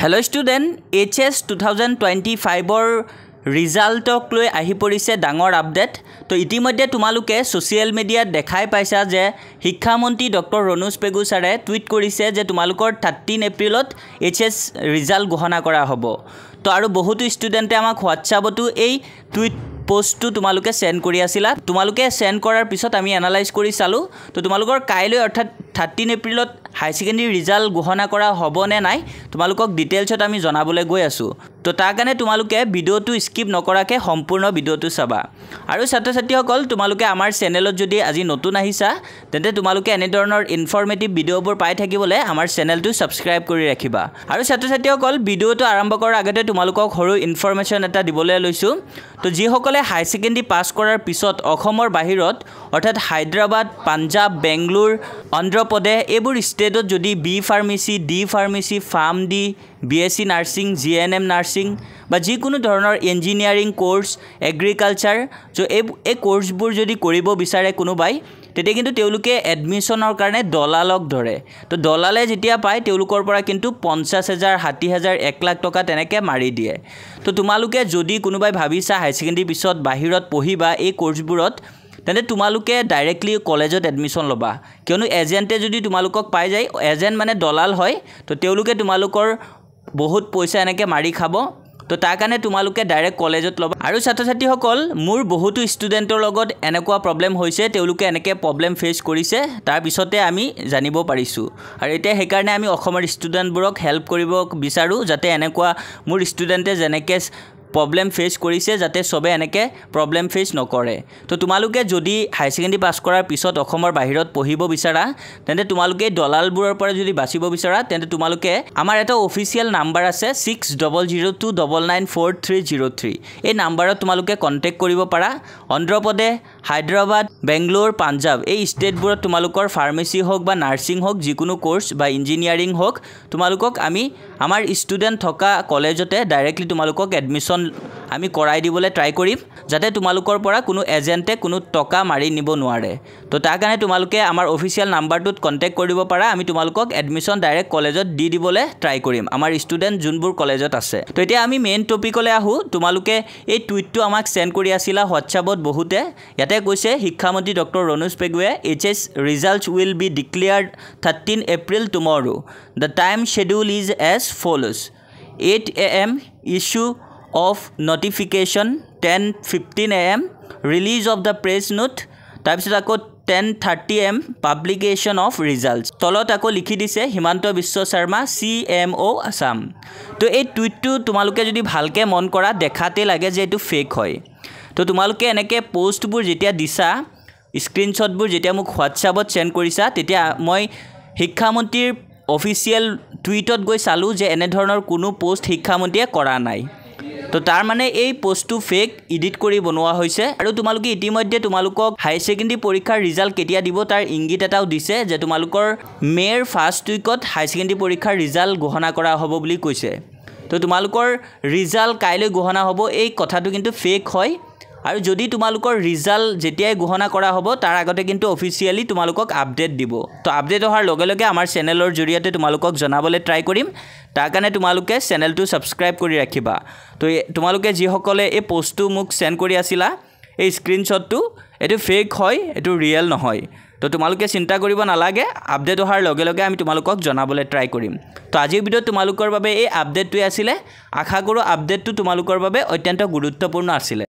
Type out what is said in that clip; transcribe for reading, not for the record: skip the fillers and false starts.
Hello student, HS 2025 ৰিজাল্টক লৈ আহি পৰিছে ডাঙৰ আপডেট। তো ইতিমধ্যে তোমালোকে সোশ্যাল মিডিয়াত দেখাই পাইছা যে শিক্ষামন্ত্ৰী ডক্টৰ ৰণোজ পেগু ছাৰে টুইট কৰিছে যে তোমালোকৰ 13 এপ্ৰিলত HS ৰিজাল্ট ঘোষণা কৰা হ'ব। তো আৰু বহুতো ষ্টুডেণ্টে আমাক হোৱাটছআপতো এই টুইট পোষ্টটো তোমালোকে সেন্ড কৰি আছিলা। তোমালোকে সেন্ড কৰাৰ পিছত আমি এনালাইজ কৰি চালো। তো তোমালোকৰ কাইলৈ অৰ্থাৎ 13 এপ্ৰিলত হাই সেকেন্ডাৰী ৰিজাল্ট ঘোষণা কৰা হ'ব নে নাই তোমালোকক ডিটেইলছত আমি জনাবলৈ গৈ আছো। তো তাৰ কাৰণে তোমালোকে ভিডিওটো স্কিপ নকৰাকে সম্পূৰ্ণ ভিডিওটো চাবা। আৰু ছাত্ৰ-ছাত্ৰীসকল তোমালোকে আমাৰ চেনেলত যদি আজি নতুন আহিছা তেন্তে তোমালোকে এনে ধৰণৰ ইনফৰমেটিভ ভিডিওবোৰ পাই থাকিবলৈ আমাৰ চেনেলটো সাবস্ক্ৰাইব কৰি ৰাখিবা। আৰু ছাত্ৰ-ছাত্ৰীসকল ভিডিওটো আৰম্ভ কৰাৰ আগতে তোমালোকক সৰু ইনফৰমেশন এটা দিবলৈ লৈছো। তো যিসকলে হাই সেকেন্ডাৰী পাছ কৰাৰ পিছত অসমৰ বাহিৰত অৰ্থাৎ হায়দৰাবাদ, পাঞ্জাব, বেংগলোৰ, অন্ধ্ৰ প্ৰদেশ এইবোৰ ষ্টেটত যদি B pharmacy, D pharmacy, pharm D, BSc nursing, GNM nursing বা যিকোনো ধৰণৰ ইঞ্জিনিয়াৰিং কোৰ্স, এগ্ৰিকালচাৰ সো এই কোৰ্সবোৰ যদি কৰিব বিচাৰে কোনোবাই তেতিয়া কিন্তু তেওঁলোকে এডমিশনৰ কাৰণে দলালক ধৰে। তো দলালে যেতিয়া পায় তেওঁলোকৰ পৰা কিন্তু 50,000, 60,000, 1 লাখ টকা তেনেকে মাৰি দিয়ে। তো তোমালোকে যদি কোনোবাই ভাবিছা হাই সেকেন্ডাৰী পিছত বাহিৰত পঢ়িবা এই কোৰ্সবোৰত তেনে তোমালোকে ডাইৰেক্টলি কলেজত এডমিশন লবা। কিয়নো এজেন্টে যদি তোমালোকক পাই যায়, এজেন্ট মানে দলাল হয়, তো তেওঁলোকে তোমালোকৰ বহুত পইচা এনেকে মাৰি খাব। তো তাৰ কাৰণে তোমালোকে ডাইৰেক্ট কলেজত লবা। আৰু ছাত্ৰ-ছাত্ৰীসকল মোৰ বহুতো ষ্টুডেণ্টৰ লগত এনেকুৱা প্ৰবলেম হৈছে, তেওঁলোকে এনেকে প্ৰবলেম ফেস কৰিছে, তাৰ পিছতে আমি জানিব পাৰিছো। আৰু এতিয়া সেইকাৰণে আমি অসমৰ ষ্টুডেণ্টবোৰক হেল্প কৰিব বিচাৰো যাতে এনেকুৱা মোৰ ষ্টুডেণ্টে যেনেকে প্ৰবলেম ফেস কৰিছে যাতে সবে এনেকে প্ৰবলেম ফেস নকৰে। তো তোমালোকে যদি হাই সেকেন্ডাৰী পাছ কৰাৰ পিছত অসমৰ বাহিৰত পঢ়িব বিচাৰা তেন্তে তোমালোকে দলালবোৰৰ পৰা যদি বাচিব বিচাৰা তেন্তে তোমালোকে আমাৰ এটা অফিচিয়েল নাম্বাৰ আছে 6002994303 এই নাম্বাৰত তোমালোকে কন্টেক্ট কৰিব পাৰা। অন্ধ্ৰ প্ৰদেশ, হায়দৰাবাদ, বেংগলোৰ, পাঞ্জাব এই ষ্টেটবোৰত তোমালোকৰ ফাৰ্মেসি হোক বা নাৰ্ছিং হোক যিকোনো কোৰ্স বা ইঞ্জিনিয়াৰিং হোক তোমালোকক আমি আমাৰ ষ্টুডেণ্ট থকা কলেজতে ডাইৰেক্টলি তোমালোকক এডমিশন আমি কৰাই দিবলৈ ট্ৰাই কৰিম যাতে তোমালোকৰ পৰা কোনো এজেন্টে কোনো টকা মাৰি নিব নোৱাৰে। তো তাৰ কাৰণে তোমালোকে আমাৰ অফিচিয়েল নাম্বাৰটোত কন্টেক্ট কৰিব পাৰা। আমি তোমালোকক এডমিশন ডাইৰেক্ট কলেজত দি দিবলৈ ট্ৰাই কৰিম আমাৰ ষ্টুডেণ্ট যোনবোৰ কলেজত আছে। তো এতিয়া আমি মেইন টপিকলৈ আহো। তোমালোকে এই টুইটটো আমাক সেন্ড কৰি আছিলা হোৱাটছআপত বহুতে। ইয়াতে কৈছে শিক্ষামন্ত্ৰী ডক্টৰ ৰণোজ পেগুৱে HS results will be declared 13 April tomorrow. The time schedule is as follows: 8 AM issue of notification, 10:15 AM release of the press note, তাৰপিছত আকৌ 10:30 AM publication of results। তলত আকৌ লিখি দিছে হিমন্ত বিশ্ব শৰ্মা CMO আসাম। তো এই টুইটটো তোমালোকে যদি ভালকে মন কৰা দেখাতে লাগে যে এটো ফেক হয়। তো তোমালোকে এনেকে পোষ্টবোৰ যেতিয়া দিছা, স্ক্ৰিনশ্বটবোৰ যেতিয়া মোক হোৱাটছআপত সেন্ড কৰিছা তেতিয়া মই শিক্ষামন্ত্ৰীৰ অফিচিয়েল টুইটত গৈ চালো যে এনে ধৰণৰ কোনো পোষ্ট শিক্ষামন্ত্ৰীয়ে কৰা নাই। তো তাৰ মানে এই পোষ্টটো ফেক এডিট কৰি বনোৱা হৈছে। আৰু তোমালোকে ইতিমধ্যে তোমালোকক হাই সেকেন্ডাৰী পৰীক্ষাৰ ৰিজাল্ট কেতিয়া দিব তাৰ ইংগিত এটাও দিছে যে তোমালোকৰ মেৰ ফাৰ্ষ্ট উইকত হাই সেকেন্ডাৰী পৰীক্ষাৰ ৰিজাল্ট ঘোষণা কৰা হ'ব বুলি কৈছে। তো তোমালোকৰ ৰিজাল্ট কাইলৈ ঘোষণা হ'ব এই কথাটো কিন্তু ফেক হয়। আৰু যদি তোমালোকৰ ৰিজাল্ট যেতিয়াই ঘোষণা কৰা হ'ব তাৰ আগতে কিন্তু অফিচিয়েলি তোমালোকক আপডেট দিব। তো আপডেট হোৱাৰ লগে লগে আমাৰ চেনেলৰ জৰিয়তে তোমালোকক জনাবলৈ ট্ৰাই কৰিম। তাৰ কাৰণে তোমালোকে চেনেলটো সাবস্ক্ৰাইব কৰি ৰাখিবা। তো তোমালোকে যিসকলে এই পোষ্টটো মোক সেন্ড কৰি আছিলা এই স্ক্ৰিনশ্বটটো এটো ফেক হয়, এটো ৰিয়েল নহয়। তো তোমালোকে চিন্তা কৰিব নালাগে, আপডেট হোৱাৰ লগে লগে আমি তোমালোকক জনাবলৈ ট্ৰাই কৰিম। তো আজিৰ ভিডিঅ'ত তোমালোকৰ বাবে এই আপডেটটোৱে আছিলে। আশা কৰোঁ আপডেটটো তোমালোকৰ বাবে অত্যন্ত গুৰুত্বপূৰ্ণ আছিলে।